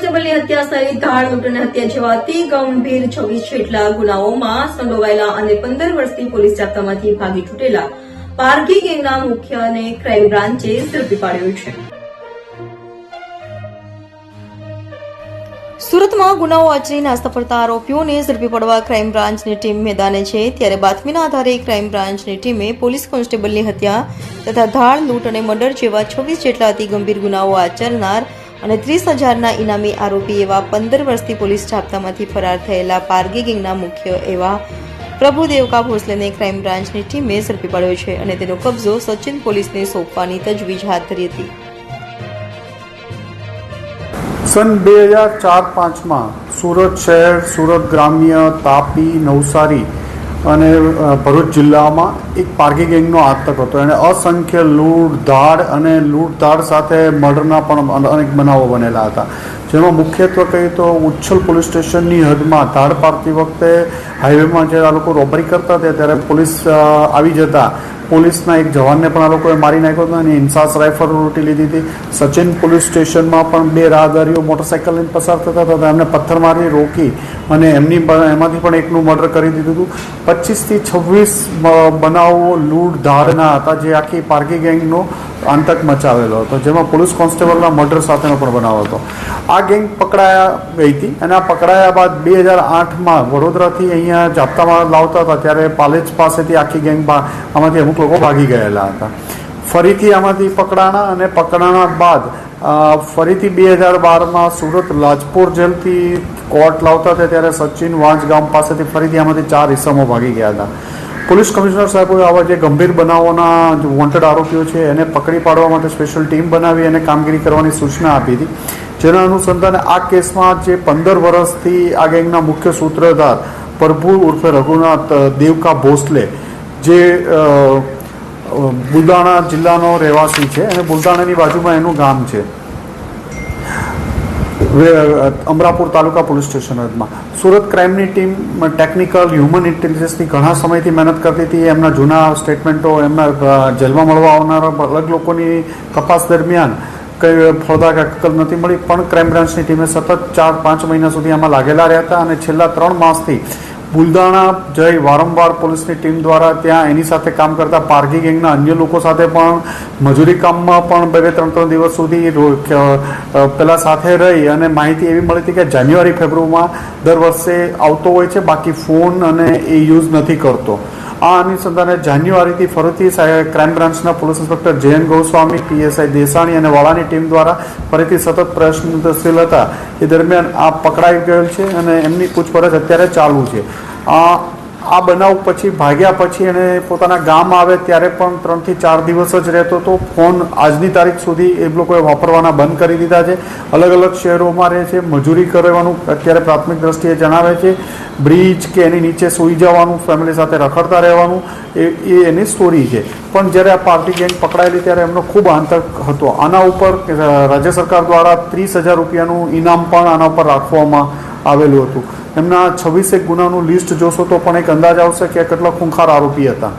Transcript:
કોન્સ્ટેબલની હત્યા સહિત ધાડ લૂંટ અને હત્યા જેવા અતિ ગંભીર 26 જેટલા ગુનાઓમાં સંડોવાયેલા અને 15 વર્ષથી પોલીસ જાપ્તામાંથી ભાગી છૂટેલા પારગી ગેંગના મુખ્યને ક્રાઇમ બ્રાન્ચે ઝડપી પાડ્યો છે. સુરતમાં ગુનાઓ આચરી નાસ્તા ફરતા આરોપીઓને ઝડપી પાડવા ક્રાઇમ બ્રાન્ચની ટીમ મેદાને છે. ત્યારે બાતમીના આધારે ક્રાઇમ બ્રાન્ચની ટીમે પોલીસ કોન્સ્ટેબલની હત્યા તથા ધાડ લૂંટ અને મર્ડર જેવા 26 જેટલા અતિ ગંભીર ગુનાઓ આચરનાર અને 30,000ના ઇનામી આરોપી એવા 15 વર્ષથી પોલીસ જાપ્તામાંથી ફરાર થયેલા પારગી ગેંગના મુખ્ય એવા પ્રભુદેવકા ભોસલેને ક્રાઇમ બ્રાન્ચની ટીમે ઝડપી પાડ્યો છે અને તેનો કબજો સચિન પોલીસને સોંપવાની તજવીજ હાથ ધરી હતી. सन 2004-5માં સુરત શહેર, સુરત ગ્રામ્ય, તાપી, નવસારી અને ભરૂચ જિલ્લામાં એક પારગી ગેંગનો આતંક હતો. એને અસંખ્ય લૂંટધાડ અને લૂંટધાડ સાથે મર્ડરના પણ અનેક બનાવો બનેલા હતા. જેમાં મુખ્યત્વે કહીએ તો ઉચ્છલ પોલીસ સ્ટેશનની હદમાં ધાડ પાડતી વખતે હાઈવેમાં જ્યારે આ લોકો રોબરી કરતા હતા ત્યારે પોલીસ આવી જતા પોલીસના એક જવાનને પણ આ લોકોએ મારી નાખ્યો હતો અને ઇન્સાસ રાઇફલ લૂંટી લીધી હતી. સચિન પોલીસ સ્ટેશનમાં પણ 2 રાહદારીઓ મોટરસાઇકલ લઈને પસાર થતા હતા, એમને પથ્થર મારી રોકી અને એમાંથી પણ એકનું મર્ડર કરી દીધું હતું. 25થી 26 બનાવો લૂંટધાડના હતા જે આખી પારગી ગેંગનો આતંક મચાવેલો હતો, જેમાં પોલીસ કોન્સ્ટેબલના મર્ડર સાથેનો પણ બનાવ હતો. આ ગેંગ પકડાયા ગઈ હતી અને આ પકડાયા બાદ 2008માં વડોદરાથી અહીંયા જાપ્તામાં લાવતા હતા ત્યારે પાલેજ પાસેથી આખી ગેંગ આમાંથી અમુક લોકો ભાગી ગયેલા હતા. ફરીથી આમાંથી પકડાણા અને પકડાણા બાદ ફરીથી 2012માં સુરત લાજપોર જેલથી કોર્ટ લાવતા હતા ત્યારે સચિન વાંજ ગામ પાસેથી ફરીથી આમાંથી 4 ઇસમો ભાગી ગયા હતા. પોલીસ કમિશનર સાહેબોએ આવા જે ગંભીર બનાવોના વોન્ટેડ આરોપીઓ છે એને પકડી પાડવા માટે સ્પેશિયલ ટીમ બનાવી અને કામગીરી કરવાની સૂચના આપી હતી. જેના અનુસંધાને આ કેસમાં જે 15 વર્ષથી આ ગેંગના મુખ્ય સૂત્રધાર પ્રભુ ઉર્ફે રઘુનાથ દેવકા ભોસલે જે બુલદાણા જિલ્લાનો રહેવાસી છે અને બુલદાણાની બાજુમાં એનું ગામ છે, અમરાપુર તાલુકા પોલીસ સ્ટેશન હદમાં. સુરત ક્રાઇમની ટીમ ટેકનિકલ હ્યુમન ઇન્ટેલિજન્સની ઘણા સમયથી મહેનત કરતી હતી. એમના જૂના સ્ટેટમેન્ટો, એમના જેલમાં મળવા આવનારા અલગ લોકોની તપાસ દરમિયાન કંઈ ફળદાયક હકીકત નથી મળી, પણ ક્રાઇમ બ્રાન્ચની ટીમે સતત 4-5 મહિના સુધી આમાં લાગેલા રહ્યા હતા અને છેલ્લા 3 માસથી બુલદાણા જઈ વારંવાર પોલીસની ટીમ દ્વારા ત્યાં એની સાથે કામ કરતા પારગી ગેંગના અન્ય લોકો સાથે પણ મજૂરી કામમાં પણ 2-3 દિવસ સુધી પેલા સાથે રહી અને માહિતી એવી મળી હતી કે જાન્યુઆરી-ફેબ્રુઆરીમાં દર વર્ષે આવતો હોય છે, બાકી ફોન અને એ યુઝ નથી કરતો. આ અનુસંધાને જાન્યુઆરીથી ફરીથી ક્રાઇમ બ્રાન્ચના police inspector Jayan Goswami, PSI Desani અને વાળાની ટીમ દ્વારા ફરીથી સતત પ્રયત્નશીલ હતા. એ દરમિયાન આ પકડાઈ ગયેલ છે અને એમની પૂછપરછ અત્યારે ચાલુ છે. આ બનાવ પછી ભાગ્યા પછી એને પોતાના ગામ આવે ત્યારે પણ 3 થી 4 દિવસ જ રહેતો હતો. ફોન આજની તારીખ સુધી એ લોકોએ વાપરવાના બંધ કરી દીધા છે. અલગ અલગ શહેરોમાં રહે છે, મજૂરી કરવાનું અત્યારે પ્રાથમિક દ્રષ્ટિએ જણાવે છે. બ્રિજ કે એની નીચે સૂઈ જવાનું, ફેમિલી સાથે રખડતા રહેવાનું, એ એની સ્ટોરી છે. પણ જ્યારે આ પાર્ટી ગેંગ પકડાયેલી ત્યારે એમનો ખૂબ આતંક હતો. આના ઉપર રાજ્ય સરકાર દ્વારા 30,000 રૂપિયાનું ઇનામ પણ આના ઉપર રાખવામાં આવેલું હતું. એમના 26 ગુનાનું લિસ્ટ જોશો તો પણ એક અંદાજ આવશે કે કેટલા ખૂંખાર આરોપી હતા.